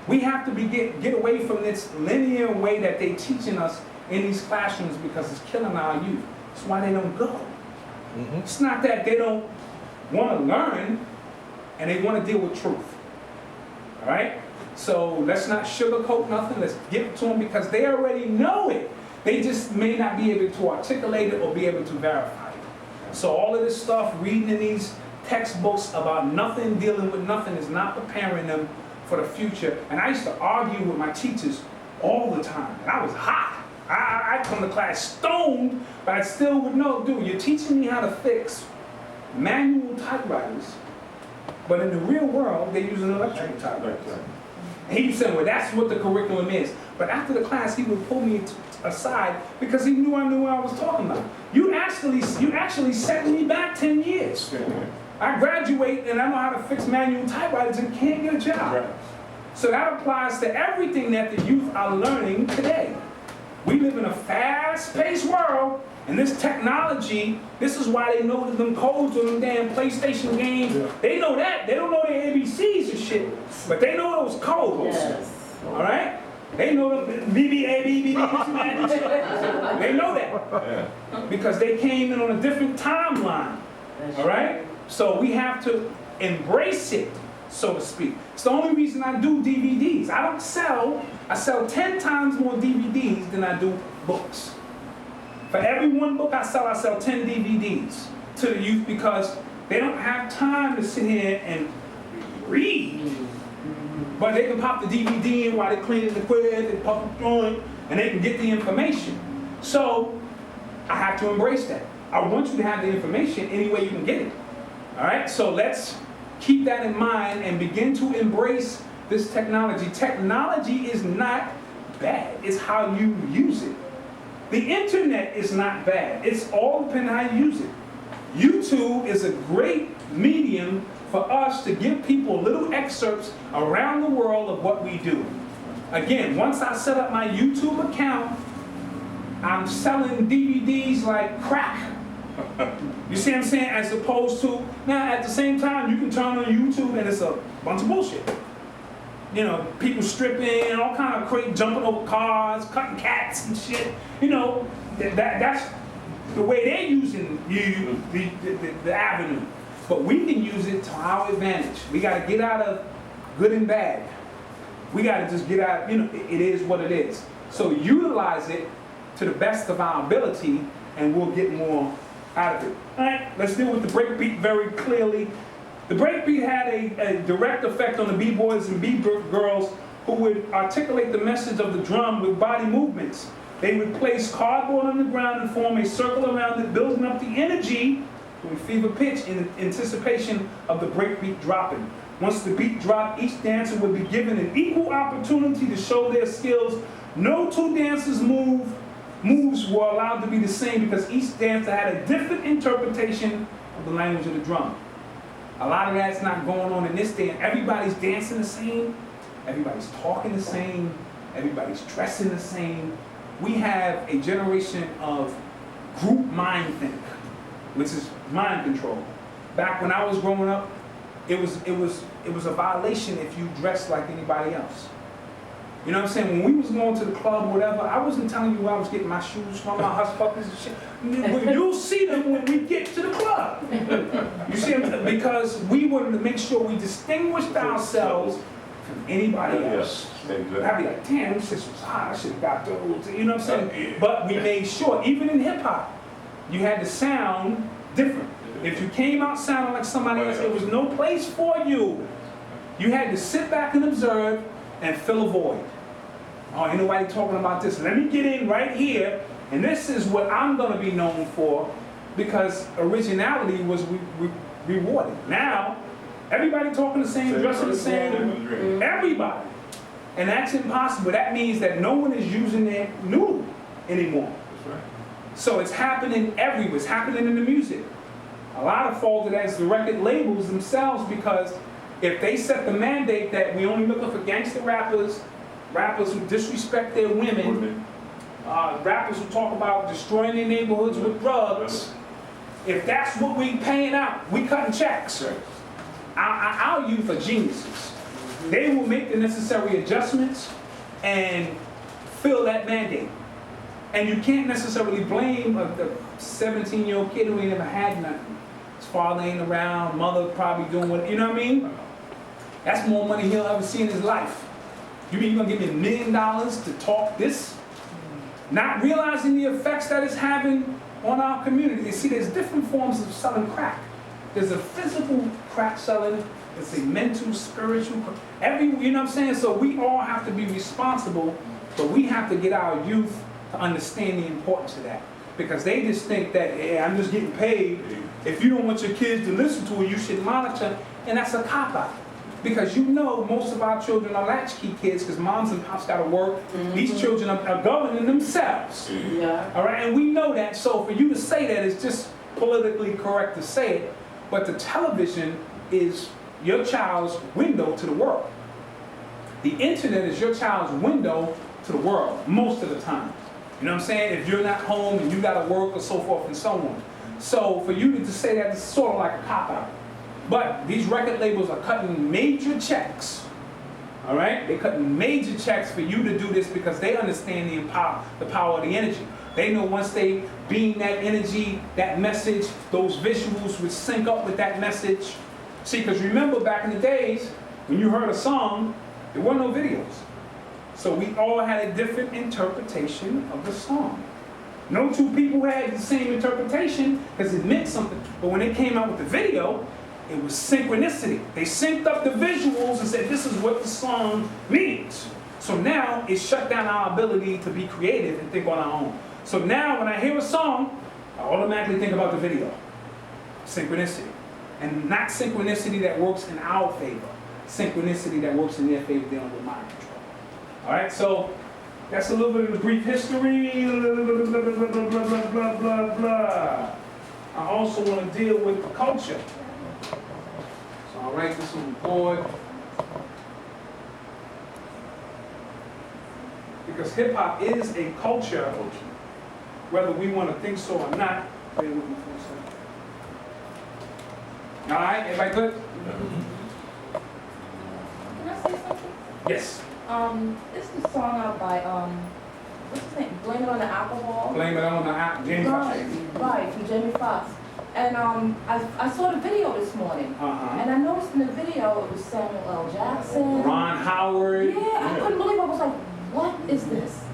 We have to get away from this linear way that they're teaching us in these classrooms because it's killing our youth. That's why they don't go. It's not that they don't want to learn and they want to deal with truth. All right? So let's not sugarcoat nothing. Let's give it to them because they already know it. They just may not be able to articulate it or be able to verify it. So all of this stuff, reading in these textbooks about nothing, dealing with nothing, is not preparing them for the future. And I used to argue with my teachers all the time. And I was hot. I'd come to class stoned, but I still would know, dude, you're teaching me how to fix manual typewriters, but in the real world, they use an electrical typewriter. And he was saying, well, that's what the curriculum is. But after the class, he would pull me aside because he knew I knew what I was talking about. You actually set me back 10 years. I graduate and I know how to fix manual typewriters and can't get a job. So that applies to everything that the youth are learning today. We live in a fast-paced world, and this technology, this is why they know them codes on them damn PlayStation games. Yeah. They know that. They don't know their ABCs and shit, but they know those codes. Yes. All right? They know them BBA, BBB, they know that. Because they came in on a different timeline. All right? So we have to embrace it, so to speak. It's the only reason I do DVDs. I sell 10 times more DVDs than I do books. For every one book I sell 10 DVDs to the youth because they don't have time to sit here and read. But they can pop the DVD in while they're cleaning the crib and pop the joint, and they can get the information. So I have to embrace that. I want you to have the information any way you can get it. All right? So let's keep that in mind and begin to embrace this technology. Technology is not bad. It's how you use it. The internet is not bad. It's all depending on how you use it. YouTube is a great medium for us to give people little excerpts around the world of what we do. Again, once I set up my YouTube account, I'm selling DVDs like crack. You see what I'm saying? As opposed to, now at the same time, you can turn on YouTube and it's a bunch of bullshit. You know, people stripping, all kind of crazy, jumping over cars, cutting cats and shit. You know, that's the way they're using the avenue. But we can use it to our advantage. We got to get out of good and bad. We got to just get out, you know, it is what it is. So utilize it to the best of our ability and we'll get more out of it. All right, let's deal with the breakbeat very clearly. The breakbeat had a direct effect on the b-boys and b-girls who would articulate the message of the drum with body movements. They would place cardboard on the ground and form a circle around it, building up the energy to a fever pitch in anticipation of the breakbeat dropping. Once the beat dropped, each dancer would be given an equal opportunity to show their skills. No two dancers' moves were allowed to be the same because each dancer had a different interpretation of the language of the drum. A lot of that's not going on in this dance. Everybody's dancing the same. Everybody's talking the same. Everybody's dressing the same. We have a generation of group mind think, which is mind control. Back when I was growing up, it was a violation if you dressed like anybody else. You know what I'm saying? When we was going to the club or whatever, I wasn't telling you where I was getting my shoes from, my hush puppies and shit. You'll see them when we get to the club. You see them? Because we wanted to make sure we distinguished ourselves from anybody else. I'd be like, damn, this shit was hot. I should have got those. You know what I'm saying? But we made sure, even in hip hop, you had to sound different. If you came out sounding like somebody else, there was no place for you. You had to sit back and observe and fill a void. Oh, ain't nobody talking about this. Let me get in right here, and this is what I'm going to be known for, because originality was rewarded. Now, everybody talking the same, dressing the same, everybody. And that's impossible. That means that no one is using their new anymore. That's right. So it's happening everywhere. It's happening in the music. A lot of fault of that is the record labels themselves, because if they set the mandate that we only looking for gangster rappers, rappers who disrespect their women, rappers who talk about destroying their neighborhoods with drugs, if that's what we paying out, we cutting checks. Our youth are geniuses. They will make the necessary adjustments and fill that mandate. And you can't necessarily blame the 17-year-old kid who ain't never had nothing. His father ain't around, mother probably doing what, you know what I mean? That's more money he'll ever see in his life. You mean you're gonna give me $1 million to talk this? Not realizing the effects that it's having on our community. You see, there's different forms of selling crack. There's a physical crack selling, there's a mental, spiritual, you know what I'm saying? So we all have to be responsible, but we have to get our youth to understand the importance of that. Because they just think that, hey, I'm just getting paid. If you don't want your kids to listen to it, you should monitor. And that's a cop-out. Because you know most of our children are latchkey kids because moms and pops got to work. Mm-hmm. These children are governing themselves. Yeah. All right, and we know that. So for you to say that is just politically correct to say it. But the television is your child's window to the world. The internet is your child's window to the world most of the time. You know what I'm saying? If you're not home and you got to work or so forth and so on. So for you to say that is sort of like a cop-out. But these record labels are cutting major checks. All right? They're cutting major checks for you to do this because they understand the power of the energy. They know once they beam that energy, that message, those visuals would sync up with that message. See, because remember back in the days, when you heard a song, there were no videos. So we all had a different interpretation of the song. No two people had the same interpretation because it meant something. But when they came out with the video, it was synchronicity. They synced up the visuals and said, this is what the song means. So now it shut down our ability to be creative and think on our own. So now when I hear a song, I automatically think about the video. Synchronicity. And not synchronicity that works in our favor. Synchronicity that works in their favor, dealing with mind control. All right, so that's a little bit of the brief history. Blah, blah, blah, blah, blah, blah. I also want to deal with the culture. So I'll write this on the board. Because hip hop is a culture, whether we want to think so or not. Bear with me for a second. All right, everybody good? Can I say something? Yes. This is a song out by, what's his name? Blame It on the Alcohol. Blame It on the Alcohol. Jamie Foxx. Right, from Jamie Foxx. And I saw the video this morning. And I noticed in the video it was Samuel L. Jackson. Ron Howard. Yeah, I couldn't believe it. I was like, what is this?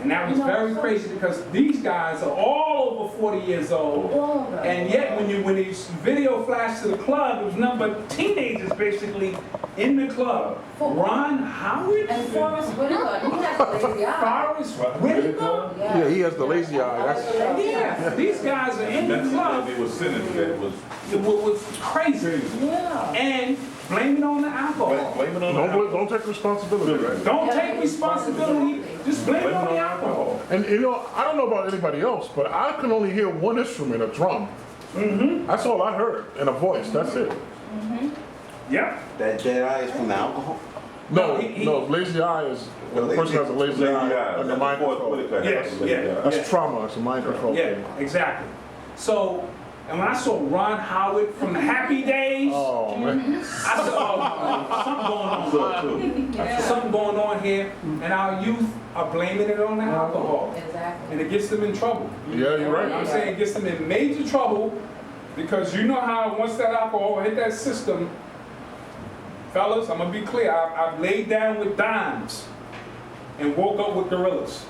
And that was very crazy because these guys are all over 40 years old. And yet when the video flashed to the club, it was nothing but teenagers basically in the club. Ron Howard? And Forrest Whitaker, he has the lazy eye. Forrest Whitaker? Yeah, he has the lazy eye. Yeah, these guys are in the club. It was sentenced that was It was crazy. Yeah. And Blame It on the alcohol. Blame it on don't take responsibility, right? Don't take responsibility, just blame it on the alcohol. And you know, I don't know about anybody else, but I can only hear one instrument, a drum. That's all I heard, and a voice, that's it. Yeah. That dead eye is from the alcohol? No, lazy eye is, when a person has a lazy eye, under mind control. Yes, yeah. That's trauma, it's a mind control thing. Yeah, exactly. So, and when I saw Ron Howard from the Happy Days, Oh, man. I said, oh, something going on. Something going on here, and our youth are blaming it on the alcohol. Exactly. And it gets them in trouble. Yeah, you're right. I'm saying it gets them in major trouble because you know how once that alcohol hit that system, fellas, I'm gonna be clear, I've laid down with dimes and woke up with gorillas.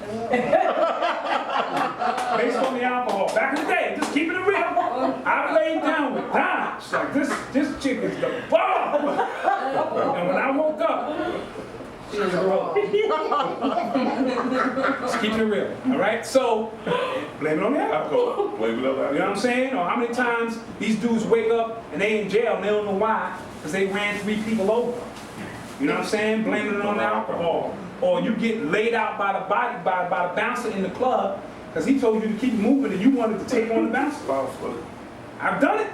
Based on the alcohol. Back in the day, just keeping it real. I laid down with dimes. Like this chick is the bomb. And when I woke up, she was a gorilla. Just keeping it real. All right? So, blame it on the alcohol. Blame it on that. You know what I'm saying? Or how many times these dudes wake up and they in jail and they don't know why, because they ran 3 people over. You know what I'm saying? Blaming it on the alcohol. Or you get laid out by the bouncer in the club because he told you to keep moving and you wanted to take on the bouncer. I've done it.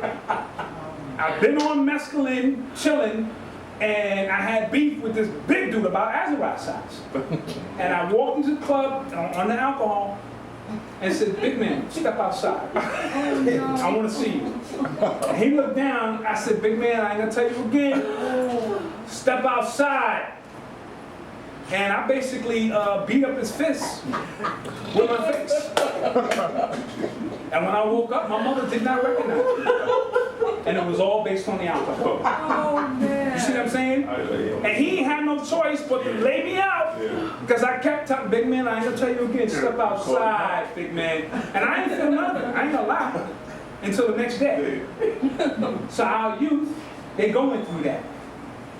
I've been on mescaline, chilling, and I had beef with this big dude about Azariah size. And I walked into the club on the alcohol and said, big man, step outside. I want to see you. And he looked down. I said, big man, I ain't going to tell you again. Step outside. And I basically beat up his fist with my face. And when I woke up, my mother did not recognize me. And it was all based on the alcohol. Oh, man. You see what I'm saying? And he ain't had no choice but to lay me out. Because I kept telling, big man, I ain't gonna tell you again, step outside, big man. And I ain't feel nothing. I ain't gonna lie. Until the next day. So our youth, they going through that.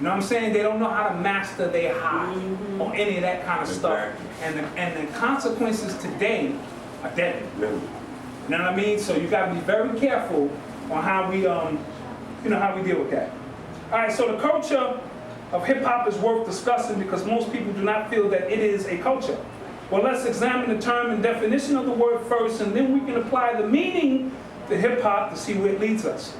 You know what I'm saying? They don't know how to master their high or any of that kind of stuff. And the consequences today are deadly. You know what I mean? So you got to be very careful on how we, how we deal with that. All right. So the culture of hip hop is worth discussing because most people do not feel that it is a culture. Well, let's examine the term and definition of the word first, and then we can apply the meaning to hip hop to see where it leads us.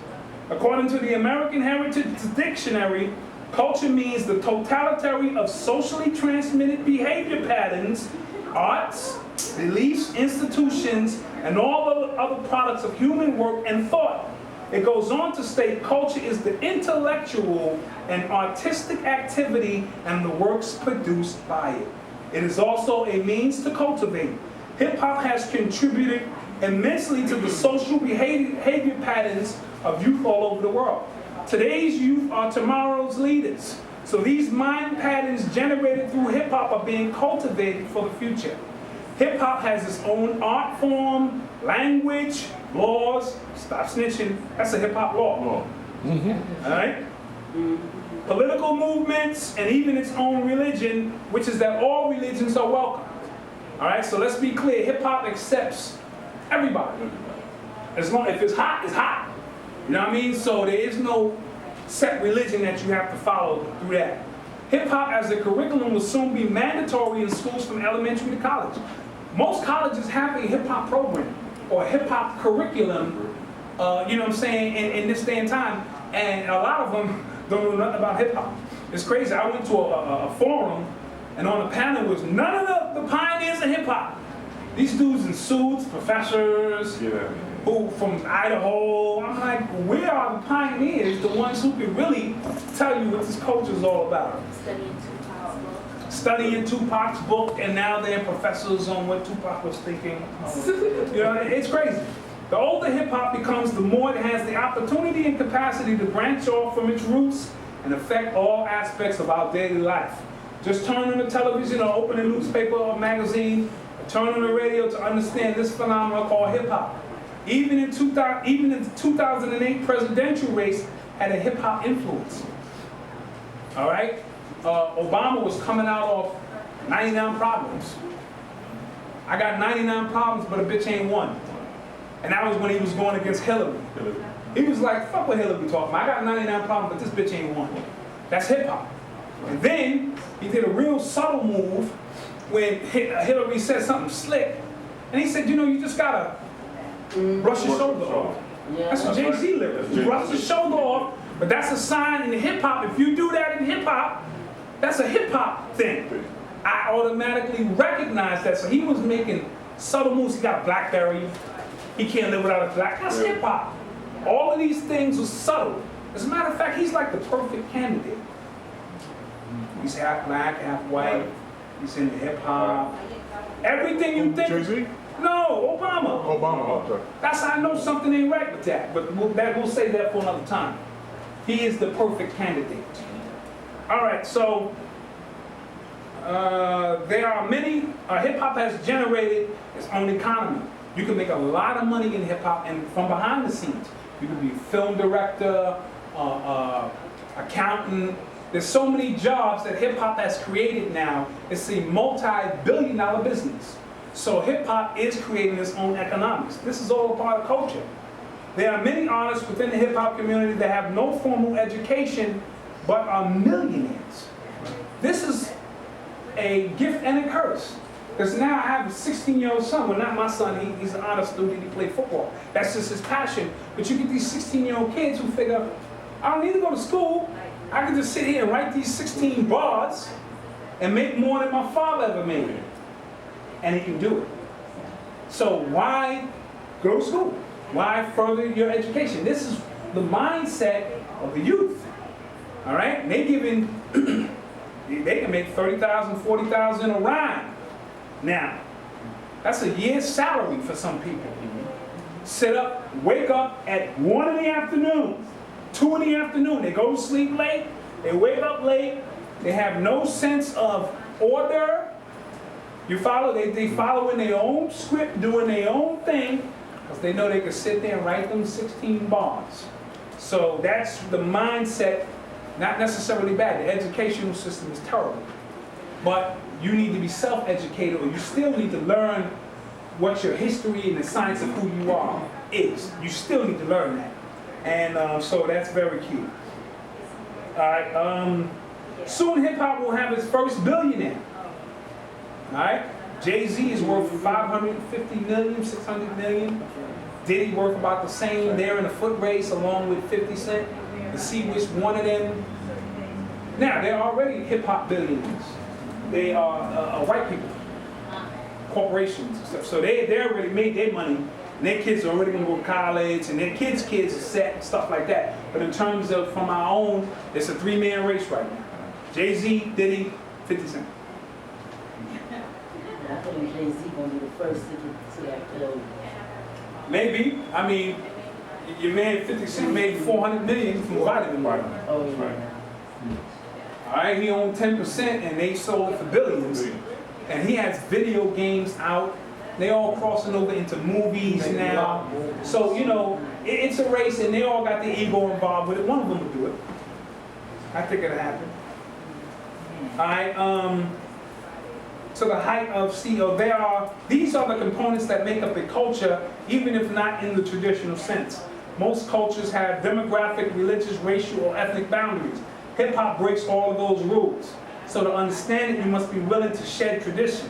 According to the American Heritage Dictionary, culture means the totality of socially transmitted behavior patterns, arts, beliefs, institutions, and all the other products of human work and thought. It goes on to state culture is the intellectual and artistic activity and the works produced by it. It is also a means to cultivate. Hip-hop has contributed immensely to the social behavior patterns of youth all over the world. Today's youth are tomorrow's leaders. So these mind patterns generated through hip-hop are being cultivated for the future. Hip-hop has its own art form, language, laws. Stop snitching. That's a hip-hop law. All right? Political movements, and even its own religion, which is that all religions are welcome. All right? So let's be clear. Hip-hop accepts everybody. As long if it's hot, it's hot. You know what I mean? So there is no set religion that you have to follow through that. Hip-hop as a curriculum will soon be mandatory in schools from elementary to college. Most colleges have a hip-hop program or a hip-hop curriculum, you know what I'm saying, in this day and time. And a lot of them don't know nothing about hip-hop. It's crazy. I went to a forum, and on the panel was none of the pioneers of hip-hop. These dudes in suits, professors, who from Idaho. I'm like, where are the pioneers, the ones who can really tell you what this culture is all about? Studying Tupac's book, and now they're professors on what Tupac was thinking. You know, it's crazy. The older hip-hop becomes, the more it has the opportunity and capacity to branch off from its roots and affect all aspects of our daily life. Just turn on the television or open a newspaper or magazine, or turn on the radio to understand this phenomenon called hip-hop. Even in the 2008 presidential race had a hip-hop influence. All right? Obama was coming out of 99 problems. I got 99 problems, but a bitch ain't one. And that was when he was going against Hillary. He was like, fuck what Hillary talking about. I got 99 problems, but this bitch ain't one. That's hip hop. And then he did a real subtle move when Hillary said something slick, and he said, you know, you just gotta brush your shoulder off. That's what Jay-Z lyrics. You brush your shoulder off, but that's a sign in hip hop. If you do that in hip hop, that's a hip hop thing. I automatically recognize that. So he was making subtle moves. He got a BlackBerry. He can't live without a black. That's hip hop. All of these things are subtle. As a matter of fact, he's like the perfect candidate. He's half black, half white. He's into hip hop. Everything you think. Jay-Z? No, Obama. Obama, okay. That's how I know something ain't right with that. But we'll say that for another time. He is the perfect candidate. All right, so there are many. Hip hop has generated its own economy. You can make a lot of money in hip hop, and from behind the scenes, you can be a film director, accountant. There's so many jobs that hip hop has created now. It's a multi-billion-dollar business. So hip hop is creating its own economics. This is all a part of culture. There are many artists within the hip hop community that have no formal education, but are millionaires. This is a gift and a curse. Because now I have a 16-year-old son. Well, not my son. He's an honor student. He played football. That's just his passion. But you get these 16-year-old kids who figure, I don't need to go to school. I can just sit here and write these 16 bars and make more than my father ever made. And he can do it. So why go to school? Why further your education? This is the mindset of the youth. All right? They can make 30,000, 40,000 a rhyme. Now, that's a year's salary for some people. Sit up, wake up at 1 in the afternoon, 2 in the afternoon. They go to sleep late, they wake up late, they have no sense of order. You follow? They follow in their own script, doing their own thing, because they know they can sit there and write them 16 bars. So that's the mindset, not necessarily bad. The educational system is terrible. But you need to be self-educated, or you still need to learn what your history and the science of who you are is. You still need to learn that. And so that's very key. All right. Soon hip-hop will have its first billionaire. All right. Jay-Z is worth 550 million, 600 million. Diddy worth about the same. They're in a foot race along with 50 Cent to see which one of them. Now, they're already hip-hop billionaires. They are white people, corporations and stuff. So they already made their money, and their kids are already going to go to college, and their kids' kids are set, stuff like that. But in terms of from our own, it's a three-man race right now. Jay-Z, Diddy, 50 Cent. I think Jay-Z gonna be the first to get to that club. Maybe. I mean, your man 50 Cent made 400 million from vitamin. Oh yeah. All right, he owned 10%, and they sold it for billions. And he has video games out. They all crossing over into movies now. So, you know, it's a race, and they all got the ego involved with it. One of them will do it. I think it'll happen. All right, to the height of CEO, these are the components that make up a culture, even if not in the traditional sense. Most cultures have demographic, religious, racial, or ethnic boundaries. Hip-hop breaks all of those rules. So to understand it, you must be willing to shed tradition.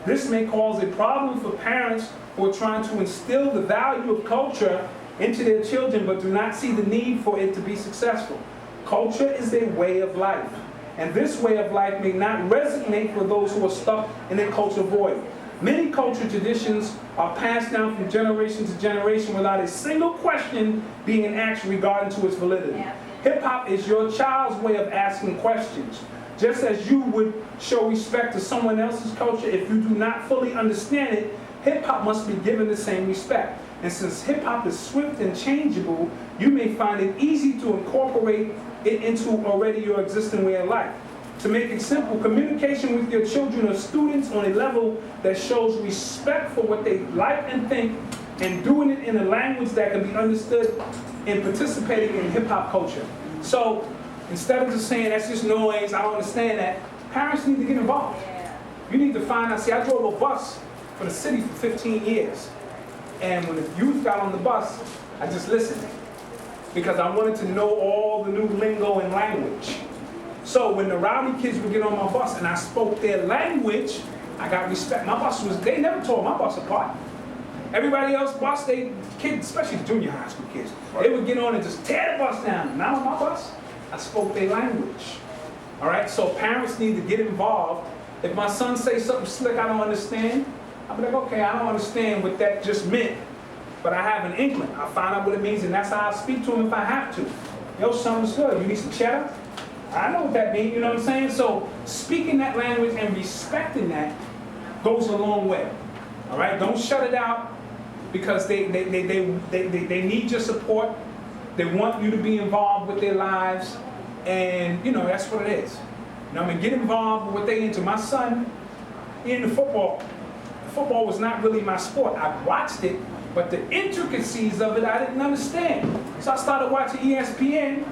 This may cause a problem for parents who are trying to instill the value of culture into their children, but do not see the need for it to be successful. Culture is a way of life, and this way of life may not resonate for those who are stuck in a culture void. Many cultural traditions are passed down from generation to generation without a single question being asked regarding to its validity. Hip-hop is your child's way of asking questions. Just as you would show respect to someone else's culture, if you do not fully understand it, hip-hop must be given the same respect. And since hip-hop is swift and changeable, you may find it easy to incorporate it into already your existing way of life. To make it simple, communication with your children or students on a level that shows respect for what they like and think, and doing it in a language that can be understood and participating in hip-hop culture. So instead of just saying, that's just noise, I don't understand that, parents need to get involved. You need to find out. See, I drove a bus for the city for 15 years. And when the youth got on the bus, I just listened. Because I wanted to know all the new lingo and language. So when the rowdy kids would get on my bus and I spoke their language, I got respect. My bus they never tore my bus apart. Everybody else bus, kids, especially the junior high school kids, they would get on and just tear the bus down. Now on my bus, I spoke their language. All right, so parents need to get involved. If my son says something slick I don't understand, I'll be like, okay, I don't understand what that just meant, but I have an inkling. I'll find out what it means, and that's how I speak to him if I have to. Yo, something's good. You need some cheddar? I know what that means, you know what I'm saying? So speaking that language and respecting that goes a long way. All right, don't shut it out because they need your support. They want you to be involved with their lives, and you know that's what it is. You know, I mean, get involved with what they into. My son, he into football. Football was not really my sport. I watched it, but the intricacies of it I didn't understand. So I started watching ESPN,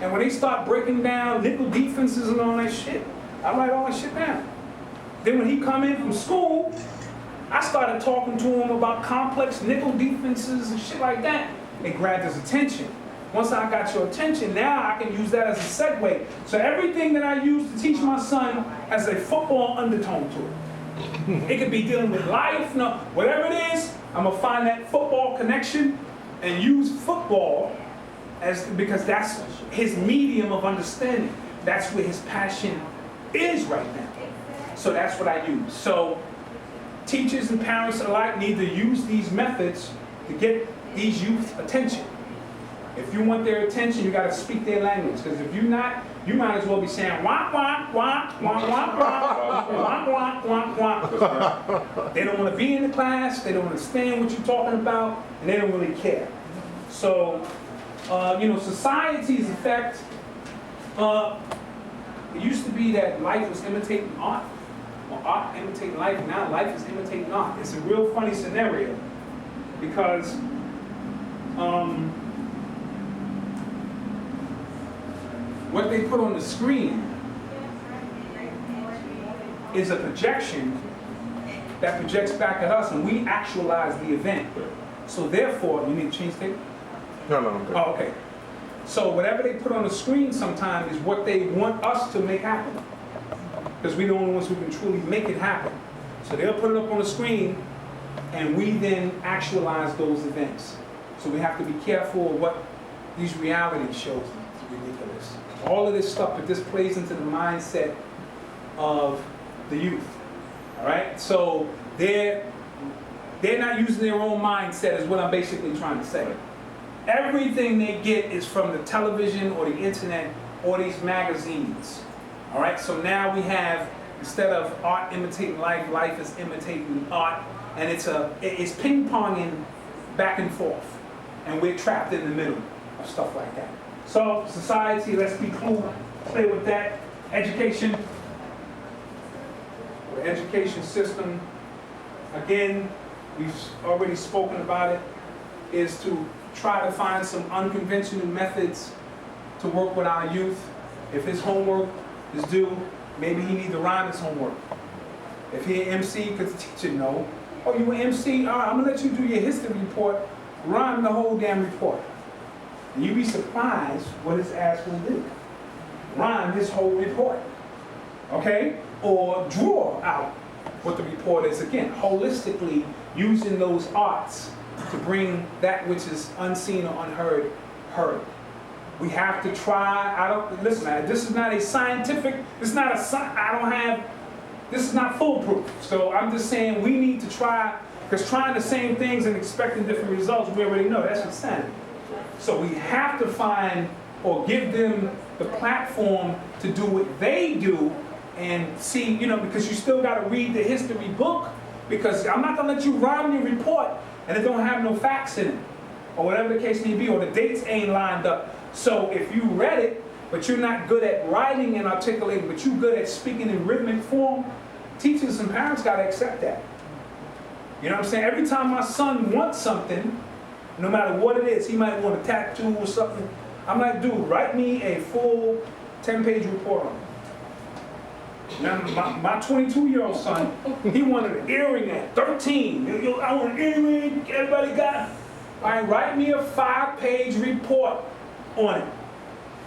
and when they start breaking down nickel defenses and all that shit, I write all that shit down. Then when he come in from school, I started talking to him about complex nickel defenses and shit like that. It grabbed his attention. Once I got your attention, now I can use that as a segue. So everything that I use to teach my son has a football undertone to it. It could be dealing with life, no, whatever it is, I'm gonna find that football connection and use football because that's his medium of understanding. That's where his passion is right now. So that's what I use. So teachers and parents alike need to use these methods to get these youth attention. If you want their attention, you got to speak their language. Because if you're not, you might as well be saying wah wah wah wah wah wah wah wah wah wah. They don't want to be in the class. They don't understand what you're talking about, and they don't really care. So, you know, society's effect. It used to be that life was imitating art, or art imitating life. Now life is imitating art. It's a real funny scenario because. What they put on the screen is a projection that projects back at us, and we actualize the event. So therefore, you need to change tape? No, I'm good. Oh, okay. So whatever they put on the screen sometimes is what they want us to make happen. Because we're the only ones who can truly make it happen. So they'll put it up on the screen, and we then actualize those events. So we have to be careful of what these reality shows. It's ridiculous. All of this stuff, but this plays into the mindset of the youth. All right? So they're not using their own mindset is what I'm basically trying to say. Everything they get is from the television or the internet or these magazines. All right? So now we have, instead of art imitating life, life is imitating art, and it's ping-ponging back and forth. And we're trapped in the middle of stuff like that. So, society, let's be cool, play with that. Education, the education system, again, we've already spoken about it, is to try to find some unconventional methods to work with our youth. If his homework is due, maybe he needs to rhyme his homework. If he an MC, because the teacher know, oh, you an MC? All right, I'm gonna let you do your history report, rhyme the whole damn report. And you'd be surprised what his ass will do. Rhyme his whole report. Okay? Or draw out what the report is. Again, holistically using those arts to bring that which is unseen or unheard, heard. We have to try, listen, this is not a scientific, this is not this is not foolproof. So I'm just saying we need to try, because trying the same things and expecting different results, we already know, that's insanity. So we have to find or give them the platform to do what they do and see, you know, because you still got to read the history book, because I'm not going to let you rhyme your report and it don't have no facts in it, or whatever the case may be, or the dates ain't lined up. So if you read it, but you're not good at writing and articulating, but you're good at speaking in rhythmic form, teachers and parents got to accept that. You know what I'm saying? Every time my son wants something, no matter what it is, he might want a tattoo or something. I'm like, dude, write me a full 10-page report on it. Now, my 22-year-old son, he wanted an earring at 13. I want an earring, everybody got it. All right, write me a 5-page report on it.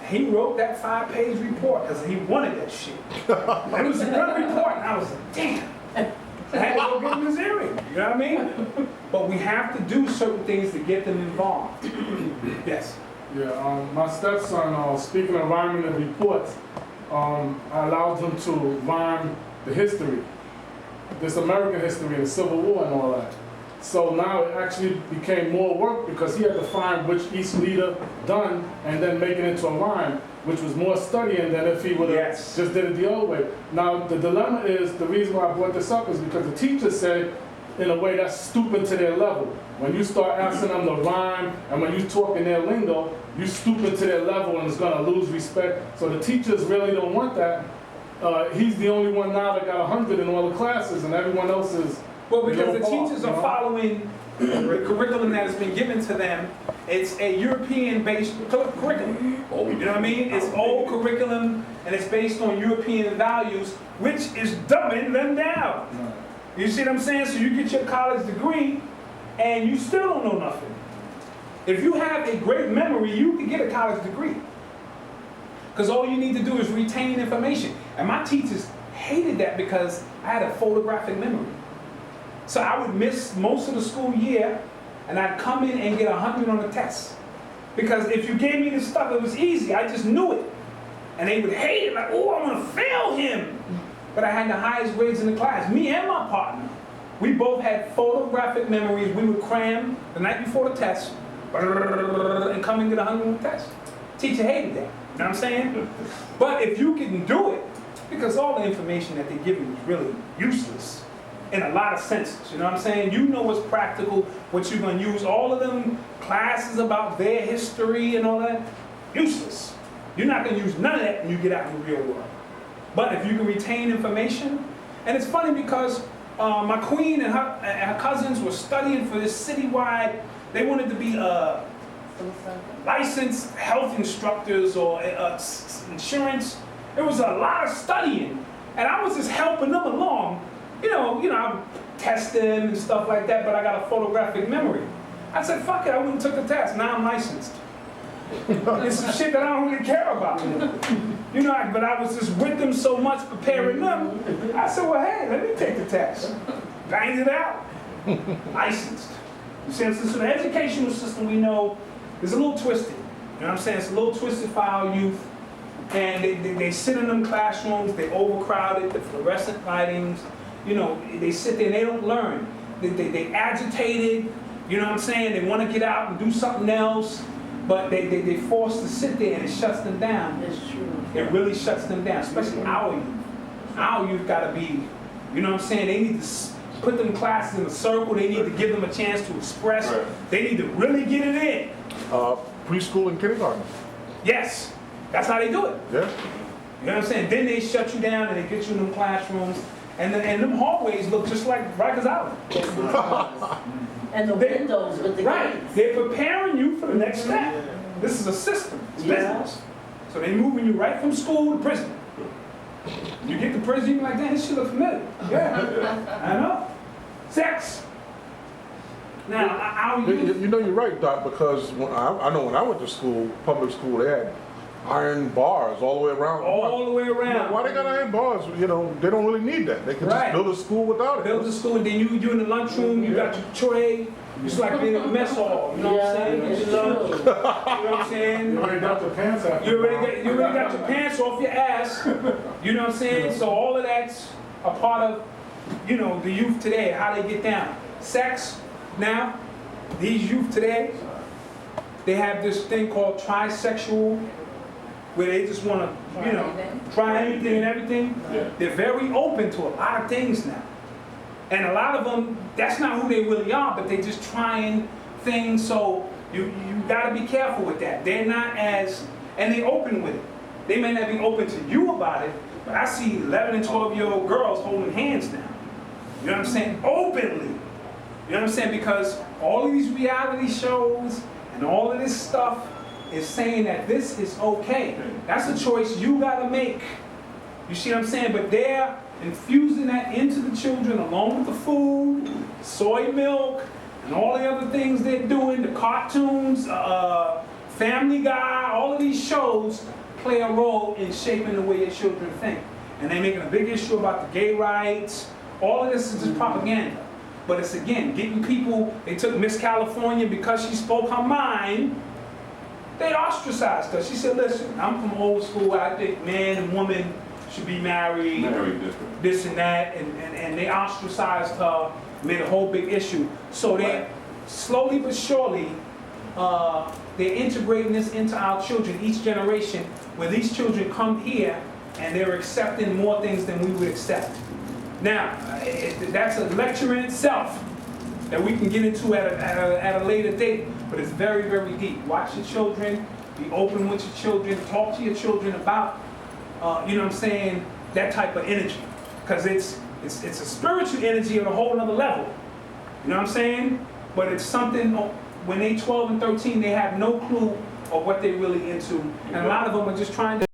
He wrote that 5-page report because he wanted that shit. It was a good report, and I was like, damn. I had to go get him his earring, you know what I mean? But we have to do certain things to get them involved. Yes. Yeah, my stepson, speaking of rhyming and reports, I allowed him to rhyme the history, this American history and the Civil War and all that. So now it actually became more work because he had to find which each leader done and then make it into a rhyme, which was more studying than if he would have Yes. just did it the old way. Now the dilemma is, the reason why I brought this up is because the teacher said, in a way that's stooping to their level. When you start asking them to rhyme and when you talk in their lingo, you stooping to their level and it's gonna lose respect. So the teachers really don't want that. He's the only one now that got 100 in all the classes and everyone else is Well, because the below par, teachers you are know? following the curriculum that has been given to them. It's a European-based curriculum. You know what I mean? It's old curriculum, and it's based on European values, which is dumbing them down. You see what I'm saying? So you get your college degree, and you still don't know nothing. If you have a great memory, you can get a college degree. Because all you need to do is retain information. And my teachers hated that because I had a photographic memory. So I would miss most of the school year, and I'd come in and get 100 on the test. Because if you gave me this stuff, it was easy. I just knew it. And they would hate it, like, oh, I'm gonna fail him. But I had the highest grades in the class. Me and my partner, we both had photographic memories. We would cram the night before the test, and come and get 100 on the test. Teacher hated that, you know what I'm saying? But if you can do it, because all the information that they give you is really useless in a lot of senses, you know what I'm saying? You know what's practical, what you're gonna use. All of them classes about their history and all that, useless. You're not gonna use none of that when you get out in the real world. But if you can retain information, and it's funny because my queen and her cousins were studying for this citywide, they wanted to be licensed health instructors or insurance. There was a lot of studying, and I was just helping them along. You know, I would test them and stuff like that, but I got a photographic memory. I said, fuck it, I went and took the test, now I'm licensed. It's some shit that I don't really care about. You know, but I was just with them so much, preparing them. I said, well, hey, let me take the test. Banged it out. Licensed. You see, so the educational system we know is a little twisted. You know what I'm saying? It's a little twisted for our youth. And they sit in them classrooms, they overcrowded, the fluorescent lightings. You know, they sit there and they don't learn. They agitated, you know what I'm saying? They want to get out and do something else. But they forced to sit there and it shuts them down. That's true. It really shuts them down, especially our youth. Our youth gotta be, you know what I'm saying? They need to put them classes in a circle. They need to give them a chance to express. Right. They need to really get it in. Preschool and kindergarten. Yes, that's how they do it. Yeah. You know what I'm saying? Then they shut you down and they get you in them classrooms. And them hallways look just like Rikers Island. And the windows with the Right. gates. They're preparing you for the next step. This is a system. It's business. So they're moving you right from school to prison. You get to prison, you're like, damn, this shit look familiar. Yeah, I know. Sex. Now, our youth. You know you're right, Doc, because I know when I went to school, public school, they had iron bars all the way around. All the way around. Why they got iron bars? You know, they don't really need that. They can Right. just build a school without it. Build the school, and then you in the lunchroom, you got your tray. It's like being in a mess hall, you know what I'm saying? it's You know true. what I'm saying? You already got your pants after. You already got your pants off your ass. You know what I'm saying? So all of that's a part of, you know, the youth today, how they get down. Sex, now, these youth today, they have this thing called trisexual, where they just want to, you know, try anything and everything. Yeah. They're very open to a lot of things now. And a lot of them, that's not who they really are, but they're just trying things, so you gotta be careful with that. They're not as, and they're open with it. They may not be open to you about it, but I see 11 and 12-year-old girls holding hands now. You know what I'm saying? Openly. You know what I'm saying? Because all of these reality shows and all of this stuff is saying that this is okay. That's a choice you gotta make. You see what I'm saying? But they're infusing that into the children along with the food, soy milk, and all the other things they're doing, the cartoons, Family Guy, all of these shows play a role in shaping the way your children think. And they're making a big issue about the gay rights. All of this is just propaganda. But it's, again, getting people, they took Miss California because she spoke her mind. They ostracized her. She said, listen, I'm from old school. I think man and woman should be married. Very different. This and that. And they ostracized her, made a whole big issue. So they, slowly but surely, they're integrating this into our children, each generation, where these children come here and they're accepting more things than we would accept. Now, that's a lecture in itself that we can get into at a later date, but it's very, very deep. Watch your children, be open with your children, talk to your children about, you know what I'm saying, that type of energy. Because it's a spiritual energy at a whole other level. You know what I'm saying? But it's something, when they 12 and 13, they have no clue of what they're really into. And a lot of them are just trying to